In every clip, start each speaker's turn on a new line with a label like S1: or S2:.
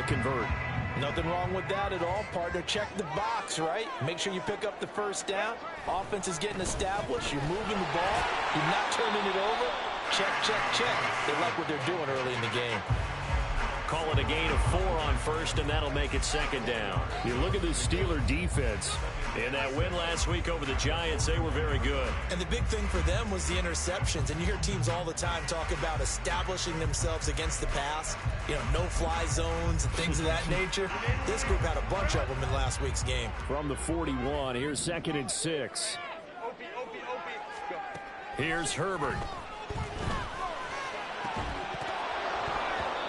S1: convert.
S2: Nothing wrong with that at all, partner. Check the box, right? Make sure you pick up the first down. Offense is getting established. You're moving the ball. You're not turning it over. Check, check, check. They like what they're doing early in the game.
S1: Call it a gain of 4 on first, and that'll make it second down. You look at the Steeler defense. In that win last week over the Giants, they were very good.
S2: And the big thing for them was the interceptions. And you hear teams all the time talk about establishing themselves against the pass. You know, no-fly zones and things of that nature. This group had a bunch of them in last week's game.
S1: From the 41, here's 2nd and 6. Here's Herbert.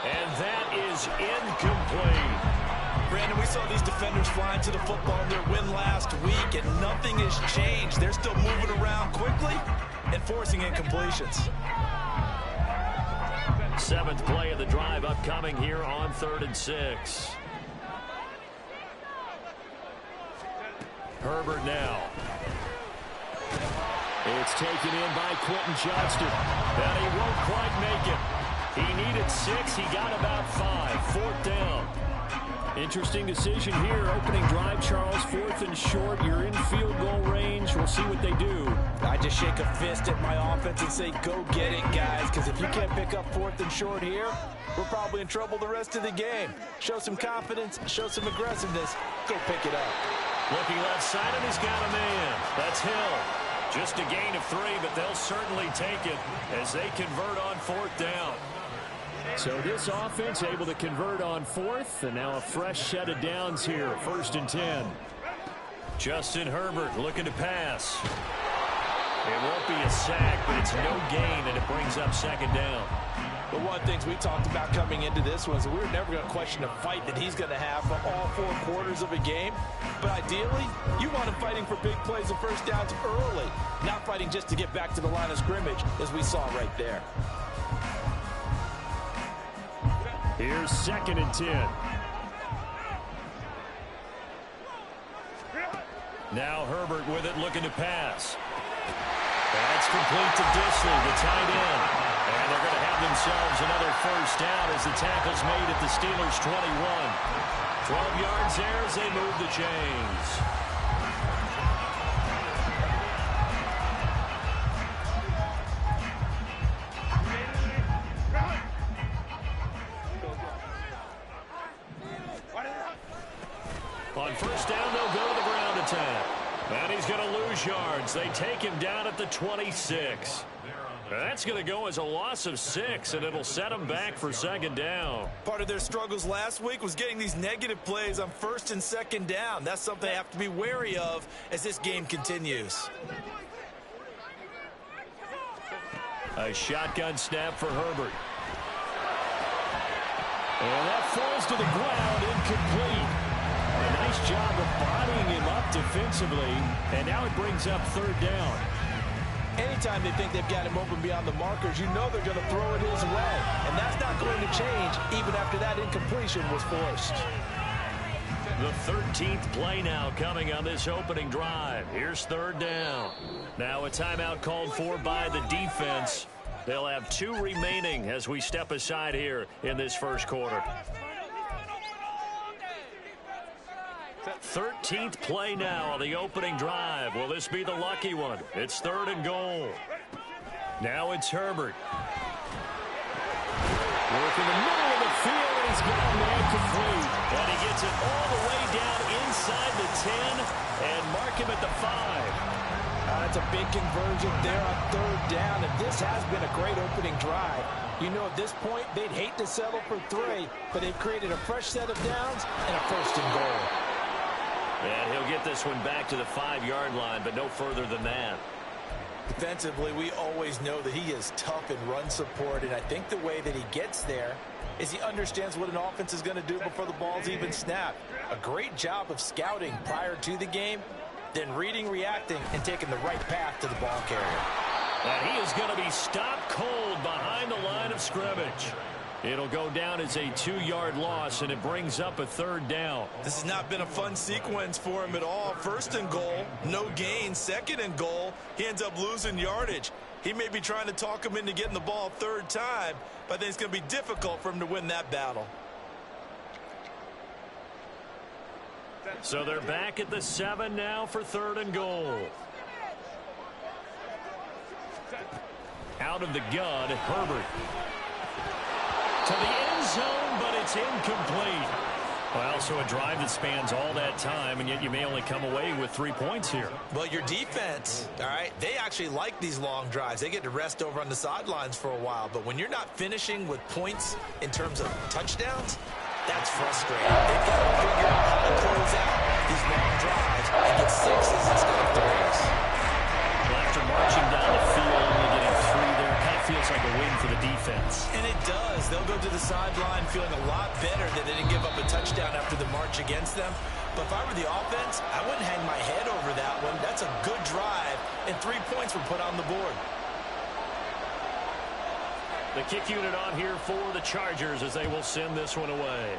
S1: And that is incomplete.
S2: Brandon, we saw these defenders flying to the football in their win last week, and nothing has changed. They're still moving around quickly and forcing incompletions.
S1: 7th play of the drive upcoming here on 3rd and 6. Herbert now. It's taken in by Quentin Johnston. And he won't quite make it. He needed 6. He got about 5. 4th down. Interesting decision here. Opening drive, Charles. 4th and short. You're in field goal range. We'll see what they do.
S2: I just shake a fist at my offense and say, go get it, guys. Because if you can't pick up 4th and short here, we're probably in trouble the rest of the game. Show some confidence. Show some aggressiveness. Go pick it up.
S1: Looking left side, and he's got a man. That's Hill. Just a gain of 3, but they'll certainly take it as they convert on 4th down. So this offense able to convert on 4th, and now a fresh set of downs here. 1st and 10. Justin Herbert looking to pass. It won't be a sack, but it's no gain, and it brings up 2nd down.
S2: But one of the things we talked about coming into this was that we were never going to question the fight that he's going to have for all 4 quarters of a game. But ideally, you want him fighting for big plays and first downs early, not fighting just to get back to the line of scrimmage, as we saw right there.
S1: Here's 2nd and 10. Now Herbert with it, looking to pass. That's complete to Disley, the tight end. And they're going to have themselves another first down as the tackle's made at the Steelers' 21. 12 yards there as they move the chains. On first down, they'll go to the ground attack. And he's going to lose yards. They take him down at the 26. That's going to go as a loss of 6, and it'll set them back for 2nd down.
S2: Part of their struggles last week was getting these negative plays on 1st and 2nd down. That's something they have to be wary of as this game continues.
S1: A shotgun snap for Herbert. And that falls to the ground, incomplete. A nice job of bodying him up defensively, and now it brings up 3rd down.
S2: Anytime they think they've got him open beyond the markers, you know they're going to throw it his way. And that's not going to change even after that incompletion was forced.
S1: The 13th play now coming on this opening drive. Here's 3rd down. Now a timeout called for by the defense. They'll have 2 remaining as we step aside here in this first quarter. 13th play now on the opening drive. Will this be the lucky one? It's 3rd and goal. Now it's Herbert. Work in the middle of the field, and he's got a man complete. And he gets it all the way down inside the 10 and mark him at the 5.
S2: That's a big conversion there on 3rd down, and this has been a great opening drive. You know, at this point, they'd hate to settle for 3, but they've created a fresh set of downs and a 1st and goal.
S1: And he'll get this one back to the 5-yard line, but no further than that.
S2: Defensively, we always know that he is tough in run support, and I think the way that he gets there is he understands what an offense is going to do before the ball's even snapped. A great job of scouting prior to the game, then reading, reacting, and taking the right path to the ball carrier.
S1: And he is going to be stopped cold behind the line of scrimmage. It'll go down as a 2-yard loss, and it brings up a 3rd down.
S2: This has not been a fun sequence for him at all. 1st and goal, no gain. 2nd and goal, he ends up losing yardage. He may be trying to talk him into getting the ball 3rd time, but I think it's going to be difficult for him to win that battle.
S1: So they're back at the 7 now for 3rd and goal. Out of the gun, Herbert. To the end zone, but it's incomplete. Well, so a drive that spans all that time, and yet you may only come away with 3 points here.
S2: Well, your defense, all right, they actually like these long drives. They get to rest over on the sidelines for a while. But when you're not finishing with points in terms of touchdowns, that's frustrating. They've got to figure out how to close out these long drives and get 6s instead of 3s.
S1: Well, after marching down the field, only getting 3 there, it kind of feels like a win for the defense.
S2: And it does. They'll go to the sideline feeling a lot better that they didn't give up a touchdown after the march against them. But if I were the offense, I wouldn't hang my head over that one. That's a good drive, and 3 points were put on the board.
S1: The kick unit on here for the Chargers as they will send this one away.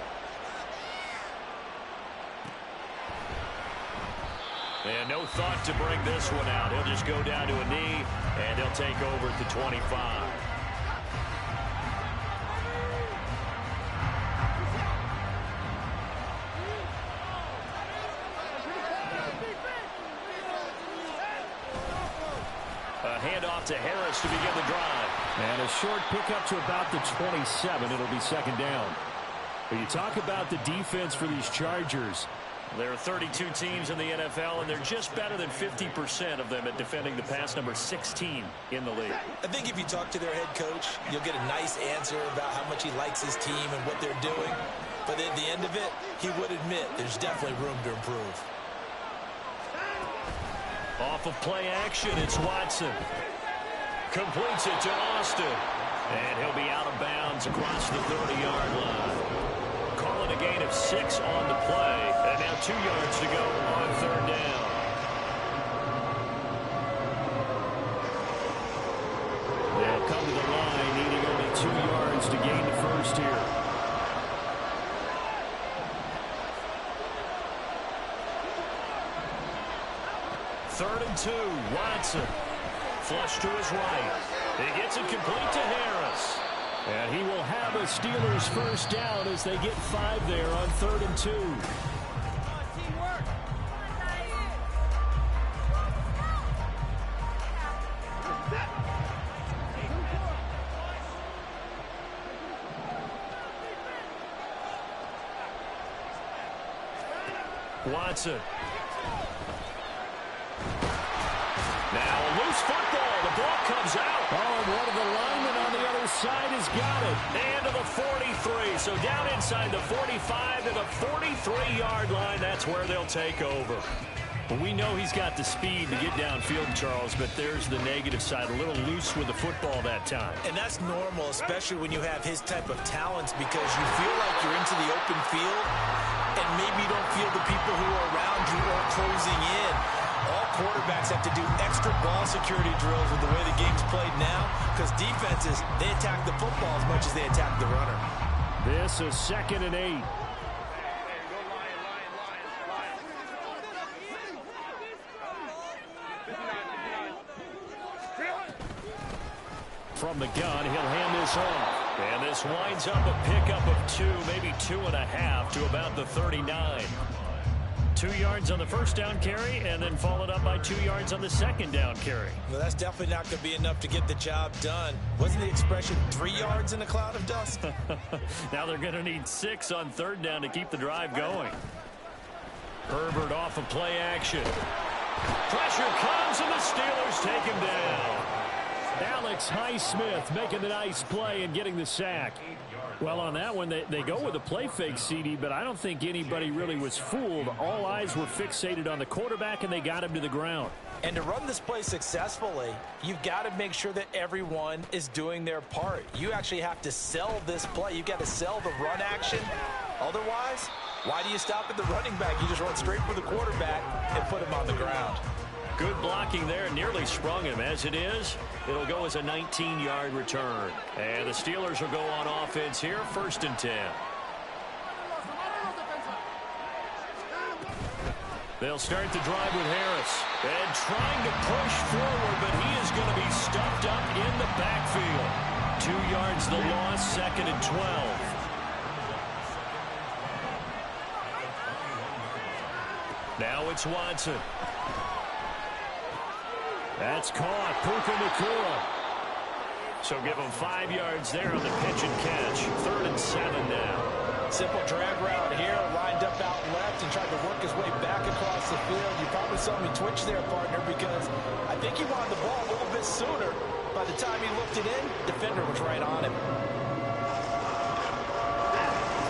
S1: And no thought to bring this one out. He'll just go down to a knee, and he'll take over at the 25. A handoff to Harris to begin the drive. And a short pickup to about the 27. It'll be 2nd down. But you talk about the defense for these Chargers. There are 32 teams in the NFL, and they're just better than 50% of them at defending the pass, number 16 in the league.
S2: I think if you talk to their head coach, you'll get a nice answer about how much he likes his team and what they're doing. But at the end of it, he would admit there's definitely room to improve.
S1: Off of play action, it's Watson. Completes it to Austin. And he'll be out of bounds across the 30-yard line. Calling a gain of 6 on the play. And now 2 yards to go on 3rd down. They'll come to the line, needing only 2 yards to gain the first here. Third and 2, Watson. Flush to his right. He gets it complete to Harris. And he will have a Steelers first down as they get 5 there on 3rd and 2. Watson. Now a loose football. The ball comes out. Oh, and one of the linemen on the other side has got it. And to the 43. So down inside the 45 to the 43-yard line. That's where they'll take over. Well, we know he's got the speed to get downfield, Charles, but there's the negative side. A little loose with the football that time.
S2: And that's normal, especially when you have his type of talents, because you feel like you're into the open field and maybe you don't feel the people who are around you are closing in. All quarterbacks have to do extra ball security drills with the way the game's played now, because defenses, they attack the football as much as they attack the runner.
S1: This is 2nd and 8. From the gun, he'll hand this off. And this winds up a pickup of 2, maybe 2.5 to about the 39. 2 yards on the first down carry, and then followed up by 2 yards on the second down carry.
S2: Well, that's definitely not going to be enough to get the job done. Wasn't the expression 3 yards in a cloud of dust?
S1: Now they're going to need 6 on 3rd down to keep the drive going. Herbert off of play action. Pressure comes, and the Steelers take him down. Alex Highsmith making the nice play and getting the sack. Well, on that one, they go with a play fake, CD, but I don't think anybody really was fooled. All eyes were fixated on the quarterback, and they got him to the ground.
S2: And to run this play successfully, you've got to make sure that everyone is doing their part. You actually have to sell this play. You've got to sell the run action. Otherwise, why do you stop at the running back? You just run straight for the quarterback and put him on the ground.
S1: Good blocking there, nearly sprung him. As it is, it'll go as a 19-yard return. And the Steelers will go on offense here, 1st and 10. They'll start the drive with Harris. And trying to push forward, but he is going to be stuffed up in the backfield. 2 yards the loss, 2nd and 12. Now it's Watson. That's caught. Puka Nacua. So give him 5 yards there on the pitch and catch. 3rd and 7 now.
S2: Simple drag route here. Lined up out left and tried to work his way back across the field. You probably saw me twitch there, partner, because I think he wanted the ball a little bit sooner. By the time he looked it in, defender was right on him.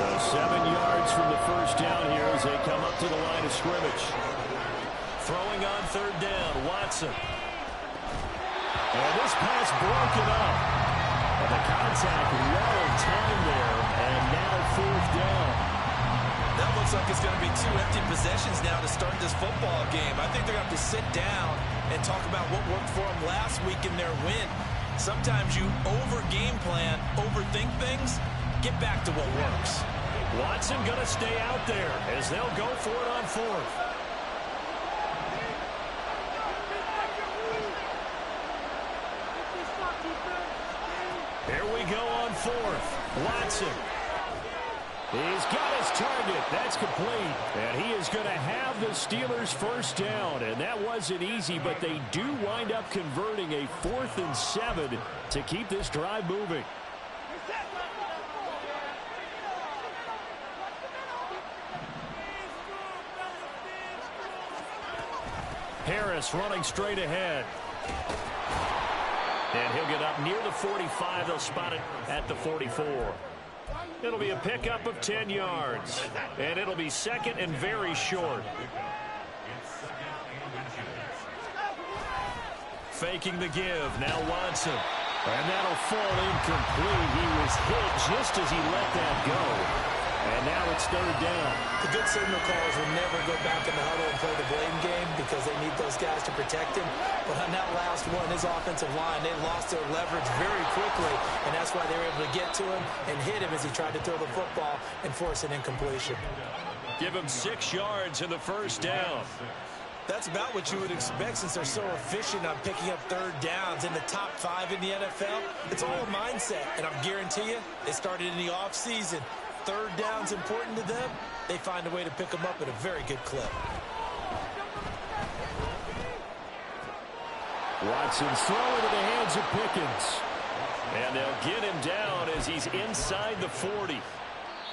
S1: So 7 yards from the first down here as they come up to the line of scrimmage. Throwing on 3rd down, Watson. And this pass broken up. And the contact well in time there. And now 4th down.
S2: That looks like it's going to be 2 empty possessions now to start this football game. I think they're going to have to sit down and talk about what worked for them last week in their win. Sometimes you over-game plan, overthink things. Get back to what works.
S1: Watson going to stay out there as they'll go for it on 4th. Here we go on 4th. Watson. He's got his target. That's complete. And he is going to have the Steelers' first down. And that wasn't easy, but they do wind up converting a 4th and 7 to keep this drive moving. Harris running straight ahead. And he'll get up near the 45. They'll spot it at the 44. It'll be a pickup of 10 yards. And it'll be 2nd and very short. Faking the give. Now Watson. And that'll fall incomplete. He was hit just as he let that go. And now it's 3rd down.
S2: The good signal callers will never go back in the huddle and play the blame game because they need those guys to protect him. But on that last one, his offensive line, they lost their leverage very quickly, and that's why they were able to get to him and hit him as he tried to throw the football and force an incompletion.
S1: Give him 6 yards in the first down.
S2: That's about what you would expect since they're so efficient on picking up 3rd downs in the top 5 in the NFL. It's all a mindset, and I guarantee you, they started in the offseason. 3rd down's important to them. They find a way to pick them up at a very good clip.
S1: Watson's throw into the hands of Pickens. And they'll get him down as he's inside the 40.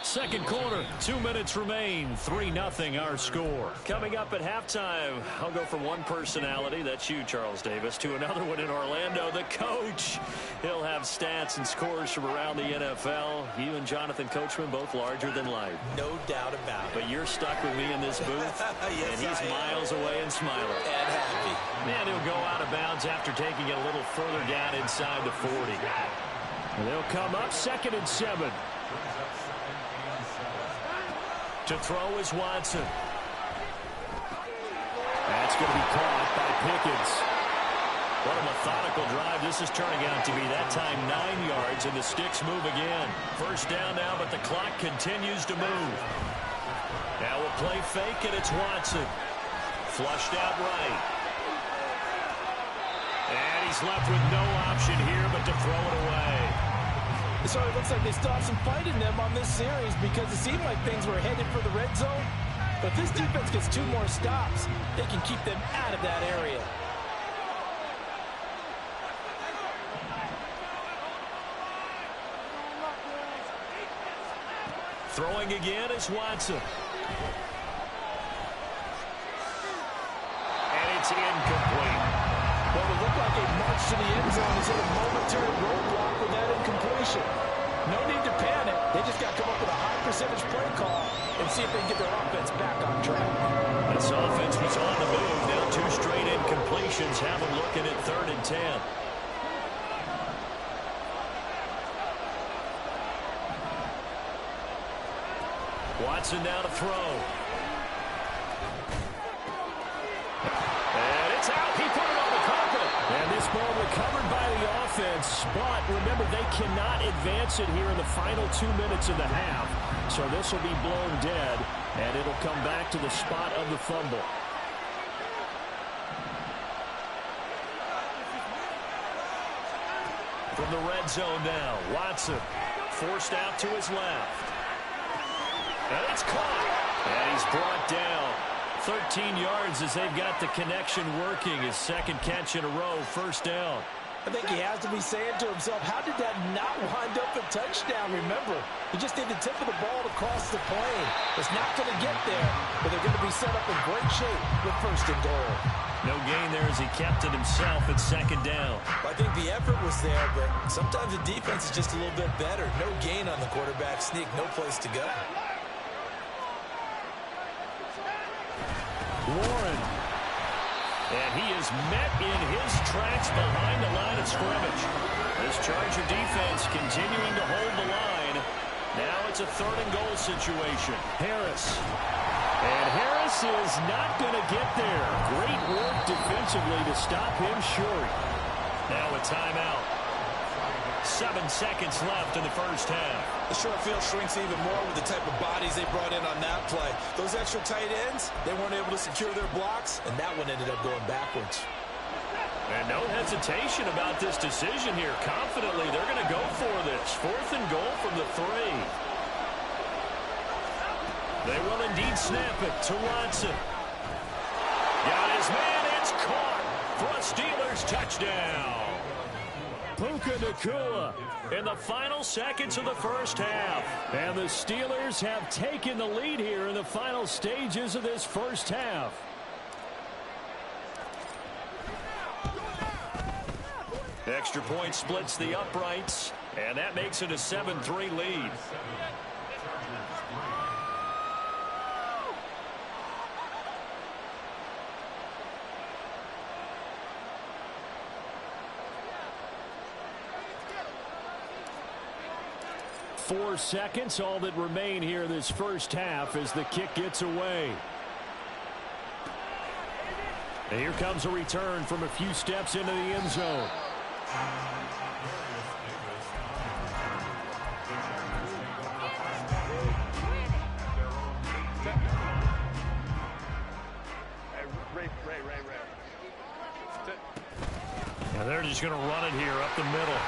S1: Second quarter, 2 minutes remain. 3-0 our score. Coming up at halftime, I'll go from one personality, that's you, Charles Davis, to another one in Orlando, the coach. He'll have stats and scores from around the NFL. You and Jonathan Coachman, both larger than life.
S2: No doubt about it.
S1: But you're stuck with me in this booth,
S2: yes,
S1: and he's miles away and smiling.
S2: And happy.
S1: And he'll go out of bounds after taking it a little further down inside the 40. And they'll come up 2nd and 7. To throw is Watson. That's going to be caught by Pickens. What a methodical drive this is turning out to be. That time 9 yards, and the sticks move again. First down now, but the clock continues to move. Now we'll play fake, and it's Watson. Flushed out right. And he's left with no option here but to throw it away.
S2: So it looks like they still have some fight in them on this series because it seemed like things were headed for the red zone. But if this defense gets 2 more stops, they can keep them out of that area.
S1: Throwing again is Watson. And it's incomplete.
S2: What would look like a march to the end zone is hit a momentary roadblock with that incompletion. No need to panic. They just got to come up with a high percentage play call and see if they can get their offense back on track.
S1: This offense was on the move. Now 2 straight incompletions have them looking at 3rd and 10. Watson now to throw. And it's out. He put it on the carpet. And this ball recovered by the offense. But remember, they cannot advance it here in the final 2 minutes of the half. So this will be blown dead. And it'll come back to the spot of the fumble. From the red zone now, Watson forced out to his left. And it's caught. And he's brought down. 13 yards as they've got the connection working. His second catch in a row, first down.
S2: I think he has to be saying to himself, how did that not wind up a touchdown? Remember, he just need the tip of the ball to cross the plane. It's not going to get there, but they're going to be set up in great shape with first and goal.
S1: No gain there as he kept it himself at second down.
S2: I think the effort was there, but sometimes the defense is just a little bit better. No gain on the quarterback sneak, no place to go.
S1: Warren. And he is met in his tracks behind the line of scrimmage. This Charger defense continuing to hold the line. Now it's a third and goal situation. Harris. And Harris is not going to get there. Great work defensively to stop him short. Now a timeout. 7 seconds left in the first half.
S3: The short field shrinks even more with the type of bodies they brought in on that play. Those extra tight ends, they weren't able to secure their blocks, and that one ended up going backwards.
S1: And no hesitation about this decision here. Confidently, they're going to go for this. Fourth and goal from the 3. They will indeed snap it to Watson. Got his man. It's caught for a Steelers touchdown. Puka Nacua in the final seconds of the first half. And the Steelers have taken the lead here in the final stages of this first half. Extra point splits the uprights, and that makes it a 7-3 lead. Four seconds, all that remain here this first half as the kick gets away. And here comes a return from a few steps into the end zone. Now they're just going to run it here up the middle.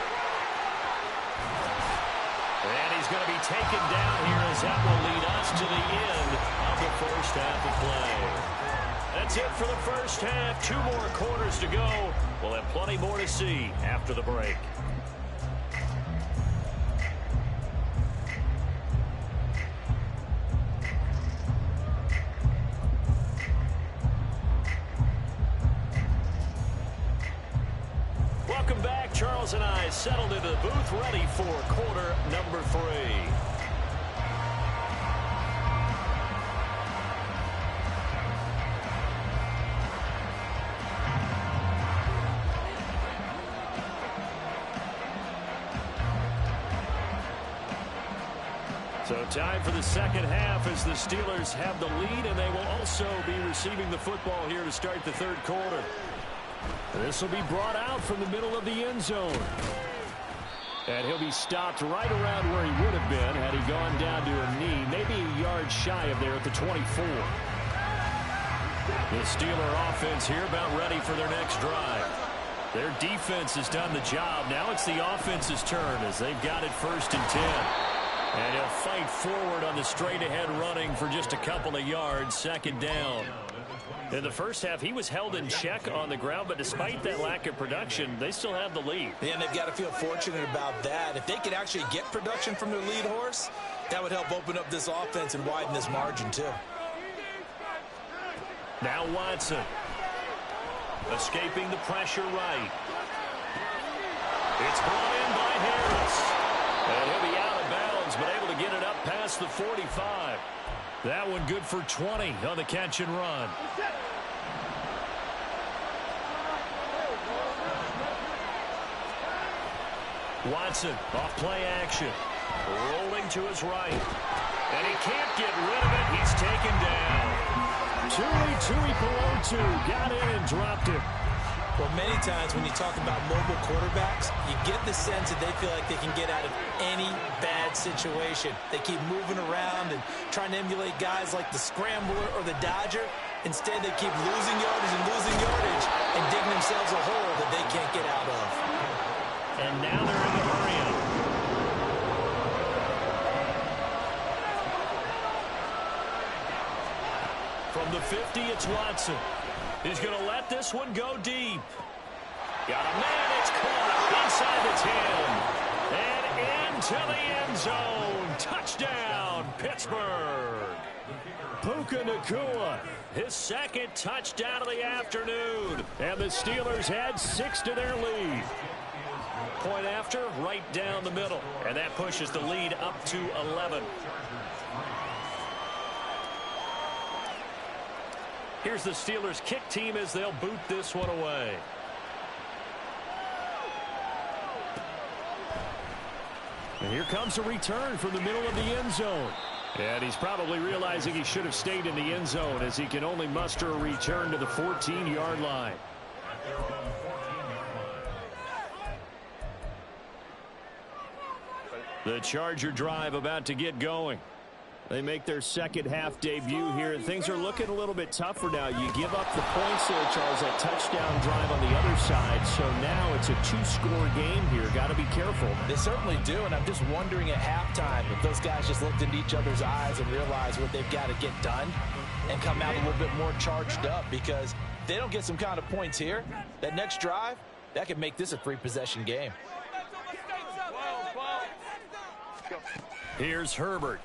S1: And he's going to be taken down here as that will lead us to the end of the first half of play. That's it for the first half. 2 more quarters to go. We'll have plenty more to see after the break. Welcome back. Charles and I settled into the booth, ready for quarter number 3. So time for the second half as the Steelers have the lead, and they will also be receiving the football here to start the third quarter. This will be brought out from the middle of the end zone. And he'll be stopped right around where he would have been had he gone down to a knee, maybe a yard shy of there at the 24. The Steeler offense here about ready for their next drive. Their defense has done the job. Now it's the offense's turn as they've got it first and 10. And he'll fight forward on the straight-ahead running for just a couple of yards, second down. In the first half, he was held in check on the ground, but despite that lack of production, they still have the lead.
S2: Yeah, and they've got to feel fortunate about that. If they could actually get production from their lead horse, that would help open up this offense and widen this margin, too.
S1: Now Watson. Escaping the pressure right. It's brought in by Harris. And he'll be out of bounds, but able to get it up past the 45. That one good for 20 on the catch and run. Watson off play action. Rolling to his right. And he can't get rid of it. He's taken down. Tui Pelotu got in and dropped it.
S2: Well, many times when you talk about mobile quarterbacks, you get the sense that they feel like they can get out of any bad situation. They keep moving around and trying to emulate guys like the Scrambler or the Dodger. Instead, they keep losing yardage and digging themselves a hole that they can't get out of.
S1: And now they're in the hurry-up. From the 50, it's Watson. He's going to let this one go deep. Got a man, it's caught inside the 10. And into the end zone. Touchdown, Pittsburgh. Puka Nacua, his second touchdown of the afternoon. And the Steelers add 6 to their lead. Point after, right down the middle. And that pushes the lead up to 11. Here's the Steelers kick team as they'll boot this one away. And here comes a return from the middle of the end zone. And he's probably realizing he should have stayed in the end zone as he can only muster a return to the 14-yard line. The Charger drive about to get going. They make their second half debut here, and things are looking a little bit tougher now. You give up the points there, Charles, that touchdown drive on the other side. So now it's a 2-score game here. Got to be careful.
S2: They certainly do, and I'm just wondering at halftime if those guys just looked into each other's eyes and realized what they've got to get done and come out a little bit more charged up, because if they don't get some kind of points here, that next drive, that could make this a 3-possession game.
S1: Here's Herbert.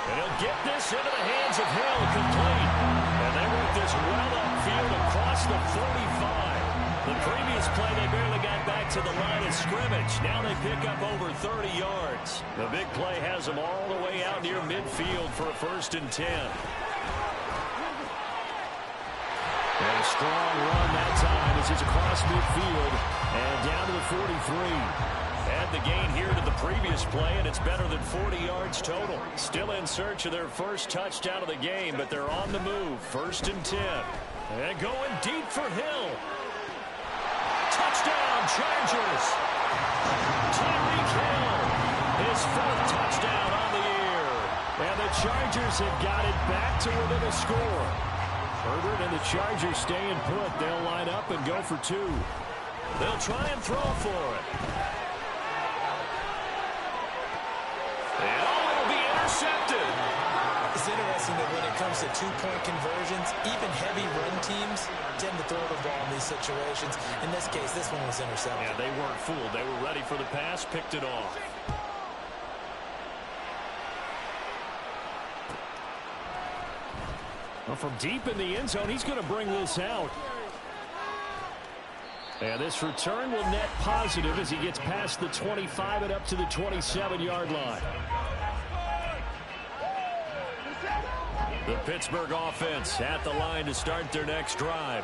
S1: And he'll get this into the hands of Hill, complete. And they work this well upfield across the 45. The previous play, they barely got back to the line of scrimmage. Now they pick up over 30 yards. The big play has them all the way out near midfield for a 1st and 10. And a strong run that time as it's across midfield and down to the 43. Add the gain here to the previous play, and it's better than 40 yards total. Still in search of their first touchdown of the game, but they're on the move. 1st and 10. And going deep for Hill. Touchdown, Chargers. Tyreek Hill, his 4th touchdown on the year. And the Chargers have got it back to within a score. Herbert and the Chargers staying put. They'll line up and go for 2. They'll try and throw for it. Intercepted.
S2: It's interesting that when it comes to 2-point conversions, even heavy run teams tend to throw the ball in these situations. In this case, this one was intercepted.
S1: Yeah, they weren't fooled. They were ready for the pass, picked it off. Well, from deep in the end zone, he's going to bring this out. And this return will net positive as he gets past the 25 and up to the 27-yard line. The Pittsburgh offense at the line to start their next drive.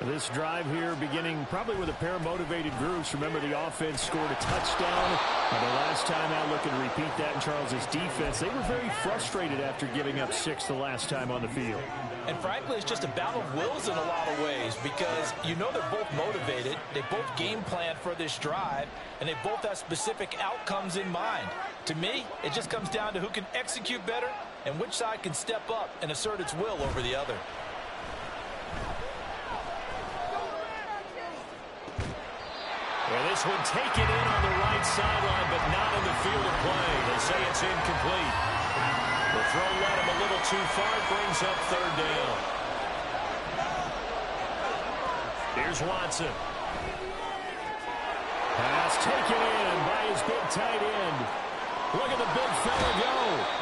S1: This drive here beginning probably with a pair of motivated groups. Remember, the offense scored a touchdown. The last time out, looking to repeat that in Charles's defense. They were very frustrated after giving up 6 the last time on the field.
S2: And frankly, it's just a battle of wills in a lot of ways, because you know they're both motivated. They both game plan for this drive, and they both have specific outcomes in mind. To me, it just comes down to who can execute better and which side can step up and assert its will over the other.
S1: Well, this one taken in on the right sideline, but not in the field of play. They say it's incomplete. The throw led him a little too far. Brings up 3rd down. Here's Watson. Pass taken in by his big tight end. Look at the big fella go.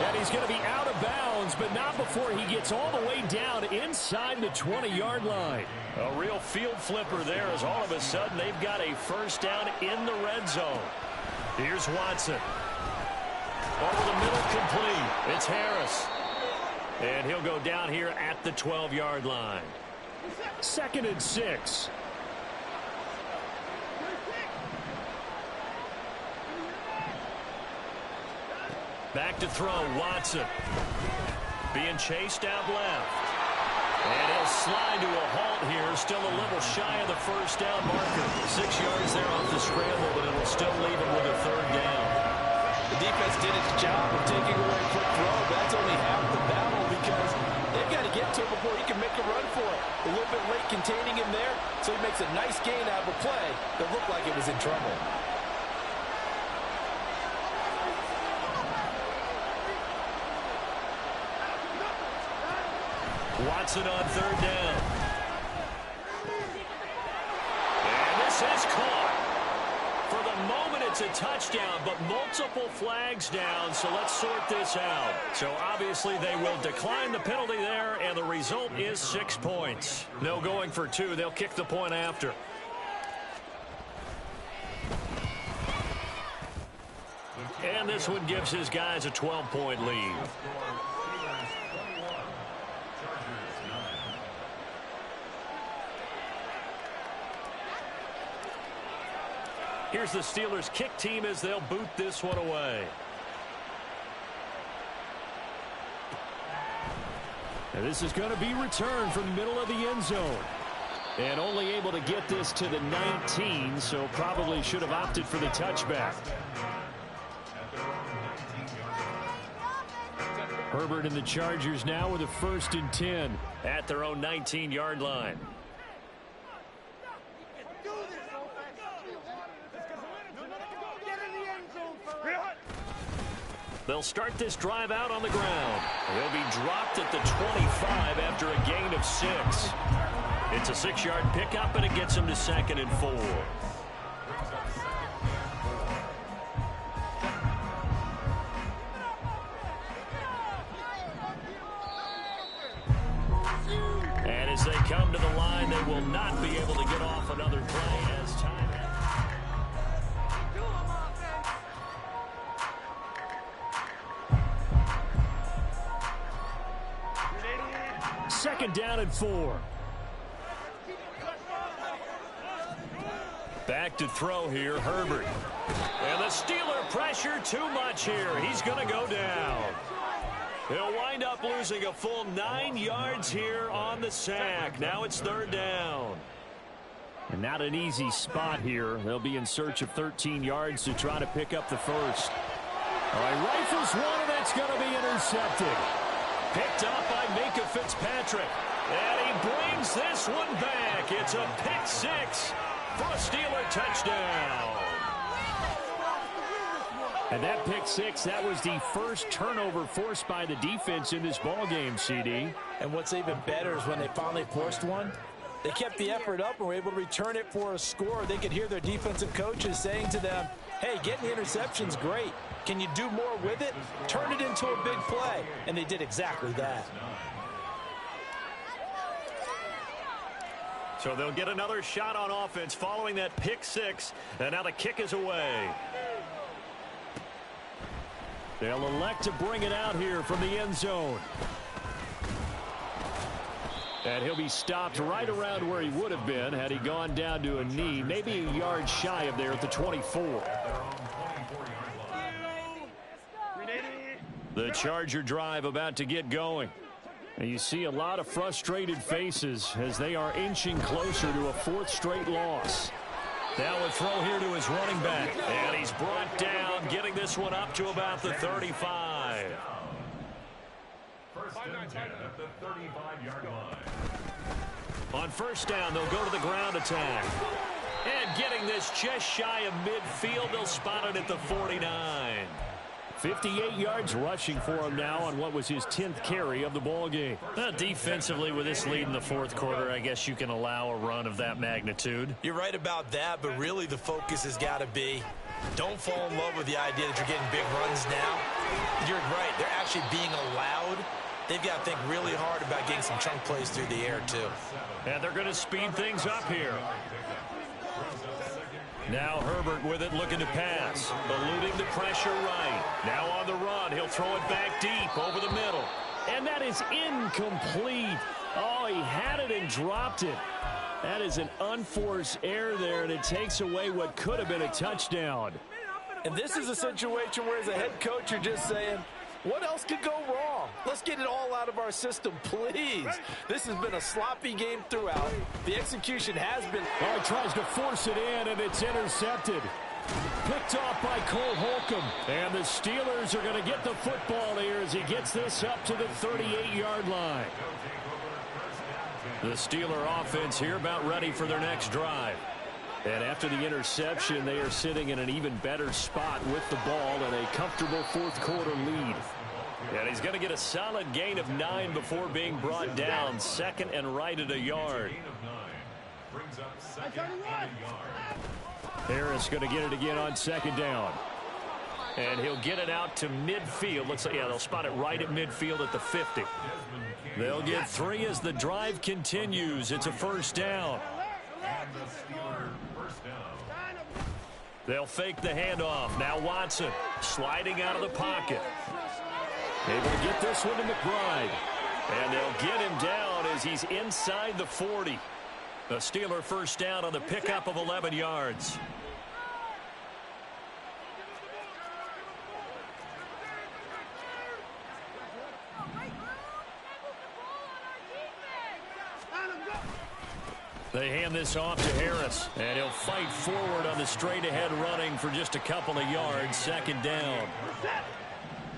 S1: And he's going to be out of bounds, but not before he gets all the way down inside the 20-yard line. A real field flipper there, as all of a sudden they've got a 1st down in the red zone. Here's Watson. Over the middle, complete. It's Harris. And he'll go down here at the 12-yard line. 2nd and 6. Back to throw, Watson. Being chased out left. And he'll slide to a halt here. Still a little shy of the 1st down marker. 6 yards there off the scramble, but it'll still leave him with a 3rd down.
S2: The defense did its job of taking away a quick throw, but that's only half the battle, because they've got to get to him before he can make a run for it. A little bit late containing him there, so he makes a nice gain out of a play that looked like it was in trouble.
S1: Watson on third down. And this is caught. For the moment, it's a touchdown, but multiple flags down, so let's sort this out. So obviously they will decline the penalty there, and the result is 6 points. No going for 2. They'll kick the point after. And this one gives his guys a 12-point lead. Here's the Steelers' kick team as they'll boot this one away. And this is going to be returned from the middle of the end zone. And only able to get this to the 19, so probably should have opted for the touchback. Herbert and the Chargers now with a 1st and 10 at their own 19-yard line. They'll start this drive out on the ground. They'll be dropped at the 25 after a gain of 6. It's a 6-yard pickup, and it gets them to 2nd and 4. And as they come to the line, they will not be able to get off another play as time. Second down and 4. Back to throw here, Herbert. And the Steeler pressure too much here. He's going to go down. He'll wind up losing a full 9 yards here on the sack. Now it's 3rd down. And not an easy spot here. They'll be in search of 13 yards to try to pick up the first. All right, rifles one, and that's going to be intercepted. Picked up by Minka Fitzpatrick. And he brings this one back. It's a pick 6 for a Steeler touchdown. And that pick 6, that was the first turnover forced by the defense in this ballgame, CD.
S2: And what's even better is when they finally forced one, they kept the effort up and were able to return it for a score. They could hear their defensive coaches saying to them, hey, getting the interception's great. Can you do more with it? Turn it into a big play. And they did exactly that.
S1: So they'll get another shot on offense following that pick 6. And now the kick is away. They'll elect to bring it out here from the end zone. And he'll be stopped right around where he would have been had he gone down to a knee, maybe a yard shy of there at the 24. The Charger drive about to get going. And you see a lot of frustrated faces as they are inching closer to a 4th straight loss. Now a throw here to his running back. And he's brought down, getting this one up to about the 35.
S4: First and 10 at the 35-yard line.
S1: On first down, they'll go to the ground attack. And getting this just shy of midfield, they'll spot it at the 49. 58 yards rushing for him now on what was his 10th carry of the ball game. Defensively, with this lead in the 4th quarter, I guess you can allow a run of that magnitude.
S2: You're right about that, but really the focus has got to be don't fall in love with the idea that you're getting big runs now. You're right. They're actually being allowed. They've got to think really hard about getting some chunk plays through the air, too.
S1: And they're going to speed things up here. Now Herbert with it, looking to pass. Eluding the pressure right. Now on the run. He'll throw it back deep over the middle. And that is incomplete. Oh, he had it and dropped it. That is an unforced error there, and it takes away what could have been a touchdown.
S2: And this is a situation where as a head coach, you're just saying, what else could go wrong? Let's get it all out of our system, please. This has been a sloppy game throughout. The execution has been...
S1: Oh, he tries to force it in, and it's intercepted. Picked off by Cole Holcomb. And the Steelers are going to get the football here as he gets this up to the 38-yard line. The Steeler offense here about ready for their next drive. And after the interception, they are sitting in an even better spot with the ball and a comfortable 4th quarter lead. And he's going to get a solid gain of 9 before being brought down. Second and right at a yard.
S4: Brings up second and a yard.
S1: Harris going to get it again on second down. And he'll get it out to midfield. Looks like, yeah, they'll spot it right at midfield at the 50. They'll get 3 as the drive continues. It's a first down.
S4: And the Steelers first down.
S1: They'll fake the handoff. Now Watson sliding out of the pocket. Able to get this one to McBride. And they'll get him down as he's inside the 40. The Steeler first down on the pickup of 11 yards. They hand this off to Harris, and he'll fight forward on the straight-ahead running for just a couple of yards. Second down.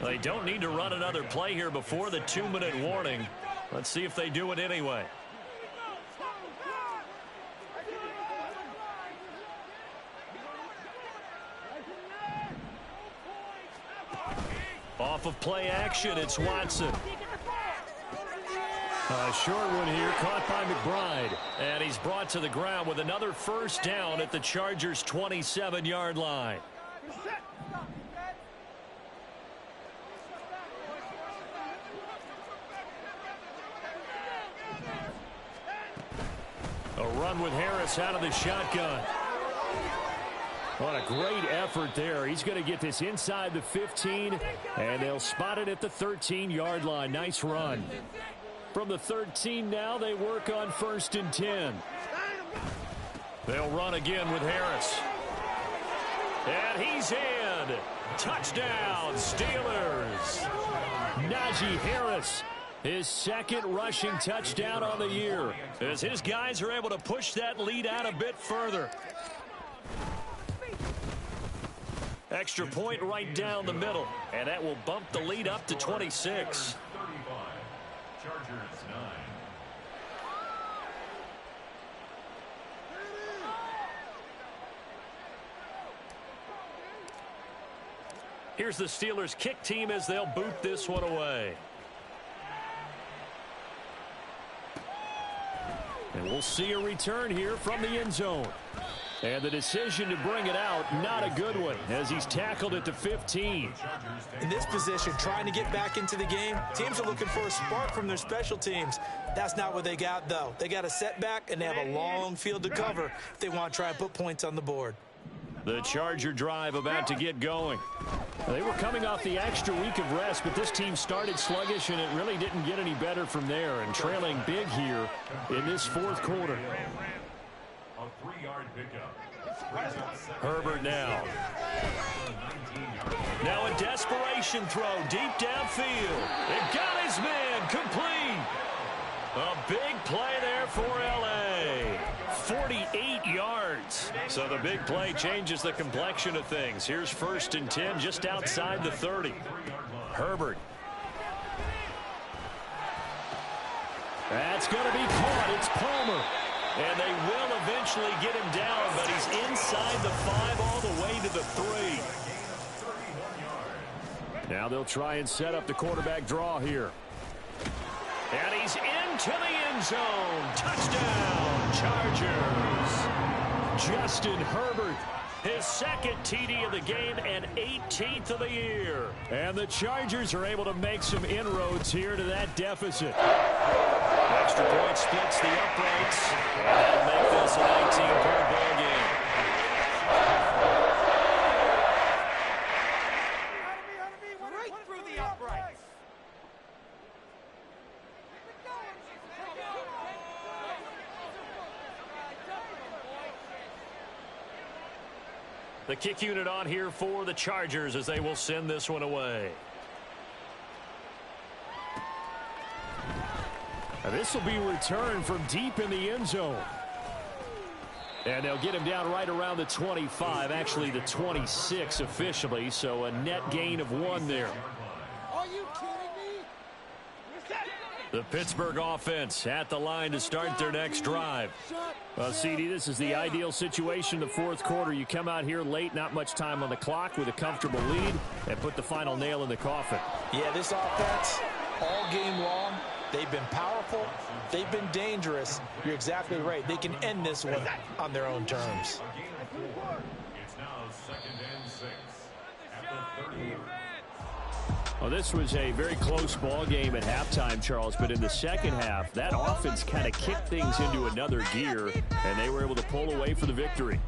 S1: They don't need to run another play here before the 2-minute warning. Let's see if they do it anyway. Off of play action, it's Watson. A short one here, caught by McBride. And he's brought to the ground with another first down at the Chargers' 27-yard line. A run with Harris out of the shotgun. What a great effort there. He's going to get this inside the 15, and they'll spot it at the 13-yard line. Nice run. From the 13 now, they work on first and 10. They'll run again with Harris. And he's in. Touchdown, Steelers. Najee Harris, his second rushing touchdown on the year, as his guys are able to push that lead out a bit further. Extra point right down the middle, and that will bump the lead up to 26.
S4: 35. Chargers 9.
S1: Here's the Steelers kick team as they'll boot this one away. And we'll see a return here from the end zone. And the decision to bring it out, not a good one, as he's tackled at the 15.
S2: In this position, trying to get back into the game, teams are looking for a spark from their special teams. That's not what they got, though. They got a setback, and they have a long field to cover if they want to try and put points on the board.
S1: The Charger drive about to get going. They were coming off the extra week of rest, but this team started sluggish, and it really didn't get any better from there, and trailing big here in this fourth quarter.
S4: A 3-yard pickup.
S1: Herbert now. Now a desperation throw deep downfield. It got his man complete. A big play there for L.A. 48 yards. So the big play changes the complexion of things. Here's first and 10 just outside the 30. Herbert. That's going to be caught. It's Palmer. And they will eventually get him down, but he's inside the 5 all the way to the 3. Now they'll try and set up the quarterback draw here. And he's into the end zone. Touchdown, Chargers. Justin Herbert, his second TD of the game and 18th of the year. And the Chargers are able to make some inroads here to that deficit. Extra point splits the uprights, and that'll make this a 19-point ball game.
S5: Right through the uprights.
S1: The kick unit on here for the Chargers as they will send this one away. This will be returned from deep in the end zone. And they'll get him down right around the 25, actually the 26 officially, so a net gain of 1 there.
S5: Are you kidding me?
S1: The Pittsburgh offense at the line to start their next drive. Well, CD, this is the ideal situation in the fourth quarter. You come out here late, not much time on the clock with a comfortable lead, and put the final nail in the coffin.
S2: Yeah, this offense, all game long, they've been powerful, they've been dangerous. You're exactly right. They can end this one on their own terms.
S4: It's now 2nd and 6 at the 30.
S1: Well, this was a very close ball game at halftime, Charles, but in the second half, that offense kind of kicked things into another gear, and they were able to pull away for the victory.